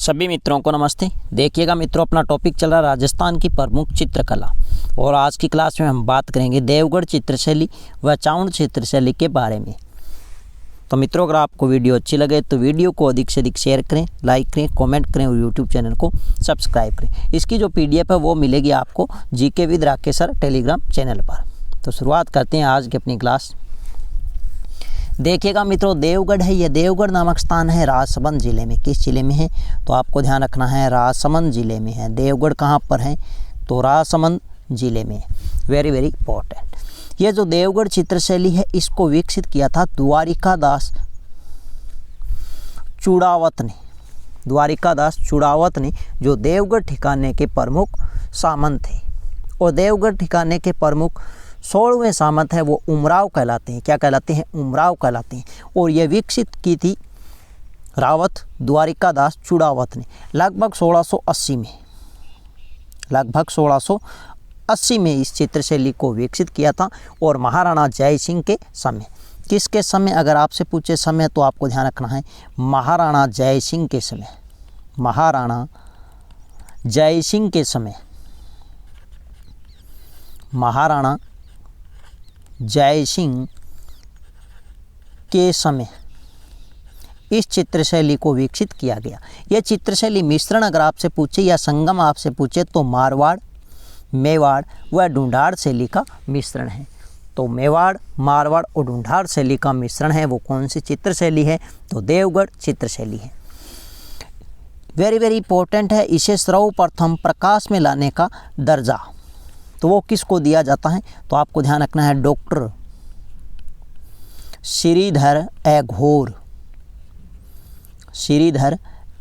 सभी मित्रों को नमस्ते। देखिएगा मित्रों, अपना टॉपिक चल रहा है राजस्थान की प्रमुख चित्रकला और आज की क्लास में हम बात करेंगे देवगढ़ चित्रशैली व चावड़ चित्रशैली के बारे में। तो मित्रों, अगर आपको वीडियो अच्छी लगे तो वीडियो को अधिक से अधिक शेयर करें, लाइक करें, कमेंट करें और यूट्यूब चैनल को सब्सक्राइब करें। इसकी जो PDF है वो मिलेगी आपको GK with Rakesh sir Telegram channel पर। तो शुरुआत करते हैं आज की अपनी क्लास। देखिएगा मित्रों, देवगढ़ है, यह देवगढ़ नामक स्थान है राजसमंद जिले में। किस जिले में है तो आपको ध्यान रखना है, राजसमंद जिले में है। देवगढ़ कहाँ पर है तो राजसमंद जिले में। Very very important. यह जो देवगढ़ चित्रशैली है इसको विकसित किया था द्वारिकादास चूड़ावत ने। द्वारिकादास चूड़ावत ने, जो देवगढ़ ठिकाने के प्रमुख सामंत थे। और देवगढ़ ठिकाने के प्रमुख 16वें सामंत है वो उमराव कहलाते हैं। क्या कहलाते हैं? उमराव कहलाते हैं। और यह विकसित की थी रावत द्वारिकादास चूड़ावत ने लगभग 1680 में इस चित्रशैली को विकसित किया था। और महाराणा जय सिंह के समय, किसके समय? अगर आपसे पूछे समय तो आपको ध्यान रखना है महाराणा जय सिंह के समय। महाराणा जय सिंह के समय, महाराणा जय सिंह के समय इस चित्रशैली को विकसित किया गया। यह चित्रशैली मिश्रण अगर आपसे पूछे या संगम आपसे पूछे तो मारवाड़, मेवाड़ व ढूंढाड़ शैली का मिश्रण है। तो मेवाड़, मारवाड़ और ढूंढाड़ शैली का मिश्रण है। वो कौन सी चित्रशैली है तो देवगढ़ चित्रशैली है। वेरी वेरी इंपॉर्टेंट है। इसे सर्वप्रथम प्रकाश में लाने का दर्जा तो वो किसको दिया जाता है तो आपको ध्यान रखना है डॉक्टर श्रीधर एघोर। श्रीधर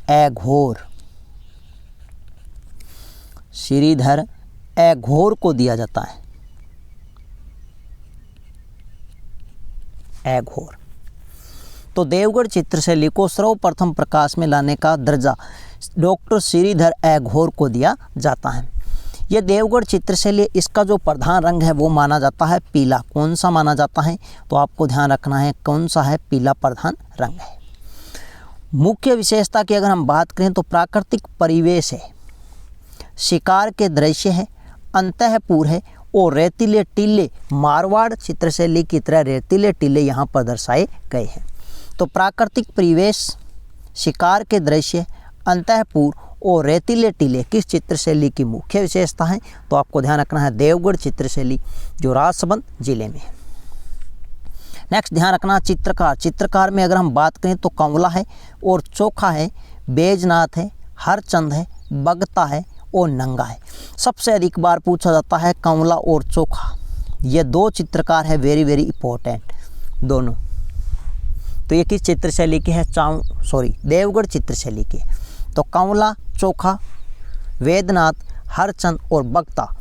एघोर, श्रीधर एघोर को दिया जाता है। एघोर। तो देवगढ़ चित्रशैली को सर्वप्रथम प्रकाश में लाने का दर्जा डॉक्टर श्रीधर एघोर को दिया जाता है। यह देवगढ़ चित्रशैली, इसका जो प्रधान रंग है वो माना जाता है पीला। कौन सा माना जाता है तो आपको ध्यान रखना है कौन सा है, पीला प्रधान रंग है। मुख्य विशेषता की अगर हम बात करें तो प्राकृतिक परिवेश है, शिकार के दृश्य है, अंतःपुर है और रेतीले टीले। मारवाड़ चित्रशैली की तरह रेतीले टीले यहाँ पर दर्शाए गए हैं। तो प्राकृतिक परिवेश, शिकार के दृश्य, अंतःपुर और रेतीले टीले किस चित्रशैली की मुख्य विशेषता है तो आपको ध्यान रखना है देवगढ़ चित्रशैली जो राजसमंद जिले में है। नेक्स्ट ध्यान रखना चित्रकार। चित्रकार में अगर हम बात करें तो कंवला है और चोखा है, बैजनाथ है, हरचंद है, बगता है और नंगा है। सबसे अधिक बार पूछा जाता है कंवला और चोखा। ये दो चित्रकार है, वेरी वेरी इंपॉर्टेंट दोनों। तो ये किस चित्रशैली के है? देवगढ़ चित्रशैली के। तो कंवला, चोखा, वेदनाथ, हरचंद और बगता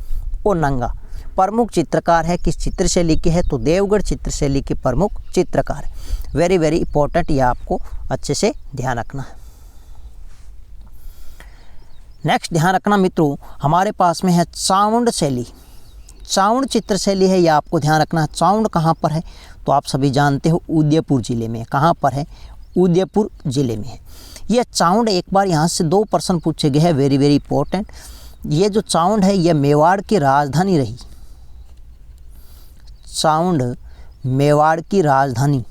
और नंगा प्रमुख चित्रकार है। किस चित्रशैली के है तो देवगढ़ चित्रशैली के प्रमुख चित्रकार। वेरी वेरी इंपॉर्टेंट, ये आपको अच्छे से ध्यान रखना है। नेक्स्ट ध्यान रखना मित्रों, हमारे पास में है चावड़ शैली। चावड़ चित्रशैली है, यह आपको ध्यान रखना है। चावड़ कहाँ पर है तो आप सभी जानते हो उदयपुर जिले में। कहाँ पर है? उदयपुर जिले में है। यह चावड़, एक बार यहाँ से 2 प्रश्न पूछे गए हैं, वेरी वेरी इंपॉर्टेंट। ये जो चावड़ है यह मेवाड़ की राजधानी रही। चावड़ मेवाड़ की राजधानी,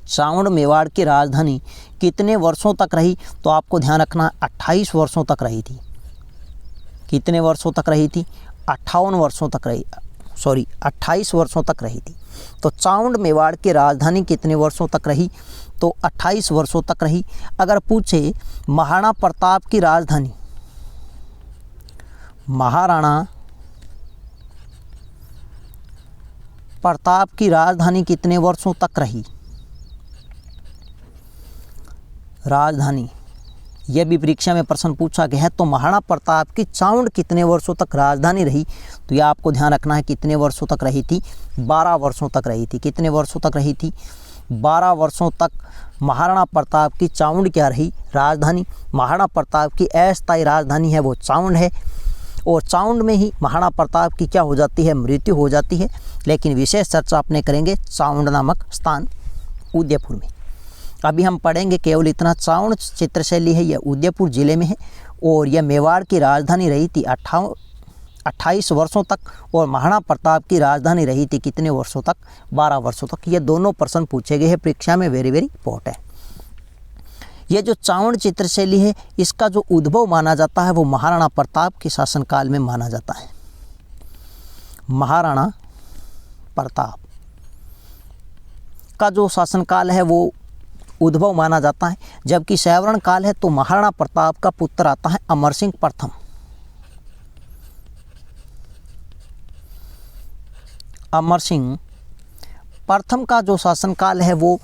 चावड़ मेवाड़ की राजधानी कितने वर्षों तक रही तो आपको ध्यान रखना 28 वर्षों तक रही थी। कितने वर्षों तक रही थी? 28 वर्षों तक रही, 28 वर्षों तक रही थी। तो चावड़ मेवाड़ की राजधानी कितने वर्षों तक रही तो 28 वर्षों तक रही। अगर पूछे महाराणा प्रताप की राजधानी, महाराणा प्रताप की राजधानी कितने वर्षों तक रही? राजधानी, यह भी परीक्षा में प्रश्न पूछा गया है। तो महाराणा प्रताप की चावड़ कितने वर्षों तक राजधानी रही तो यह आपको ध्यान रखना है कितने वर्षों तक रही थी? 12 वर्षों तक रही थी। कितने वर्षों तक रही थी? 12 वर्षों तक महाराणा प्रताप की चावड़ क्या रही? राजधानी। महाराणा प्रताप की अस्थायी राजधानी है वो चावड़ है। और चावड़ में ही महाराणा प्रताप की क्या हो जाती है? मृत्यु हो जाती है। लेकिन विशेष चर्चा अपने करेंगे चावड़ नामक स्थान उदयपुर में। अभी हम पढ़ेंगे केवल इतना। चावण चित्रशैली है यह उदयपुर जिले में है और यह मेवाड़ की राजधानी रही थी 28 वर्षों तक, और महाराणा प्रताप की राजधानी रही थी कितने वर्षों तक? 12 वर्षों तक। ये दोनों प्रश्न पूछे गए हैं परीक्षा में, वेरी वेरी इंपॉर्टेंट। ये जो चावण चित्रशैली है इसका जो उद्भव माना जाता है वो महाराणा प्रताप के शासनकाल में माना जाता है। महाराणा प्रताप का जो शासनकाल है वो उद्भव माना जाता है, जबकि सैवरण काल है तो महाराणा प्रताप का पुत्र आता है अमर सिंह प्रथम। अमर सिंह प्रथम का जो शासनकाल है वो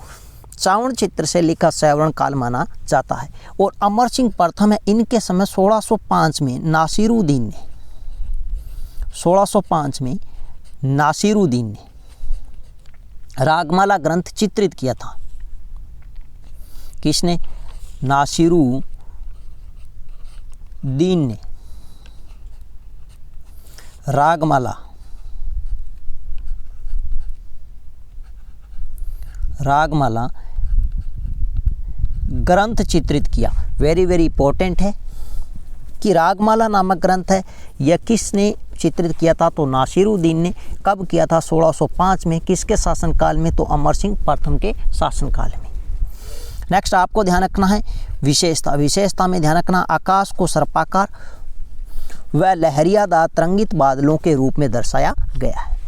चावण चित्रशैली का सैवरण काल माना जाता है। और अमर सिंह प्रथम है, इनके समय 1605 में नासिरुद्दीन ने 1605 में नासिरुद्दीन ने रागमाला ग्रंथ चित्रित किया था। किसने? नासिरुद्दीन ने रागमाला ग्रंथ चित्रित किया। वेरी वेरी इंपॉर्टेंट है कि रागमाला नामक ग्रंथ है यह किसने चित्रित किया था? तो नासिरुद्दीन ने। कब किया था? 1605 में। किसके शासनकाल में? तो अमर सिंह प्रथम के शासनकाल में। नेक्स्ट आपको ध्यान रखना है विशेषता। विशेषता में ध्यान रखना, आकाश को सर्पाकार व लहरियादार तरंगित बादलों के रूप में दर्शाया गया है।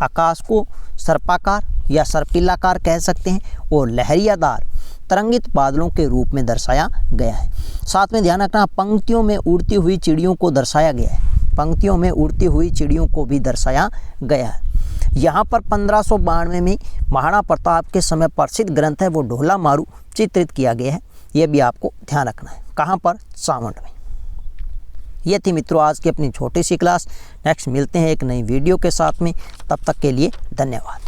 आकाश को सर्पाकार या सर्पिलाकार कह सकते हैं और लहरियादार तरंगित बादलों के रूप में दर्शाया गया है। साथ में ध्यान रखना, पंक्तियों में उड़ती हुई चिड़ियों को दर्शाया गया है। पंक्तियों में उड़ती हुई चिड़ियों को भी दर्शाया गया है। यहाँ पर 1592 में महाराणा प्रताप के समय प्रसिद्ध ग्रंथ है वो ढोला मारू चित्रित किया गया है। ये भी आपको ध्यान रखना है। कहाँ पर? चावण में। ये थी मित्रों आज की अपनी छोटी सी क्लास। नेक्स्ट मिलते हैं एक नई वीडियो के साथ में, तब तक के लिए धन्यवाद।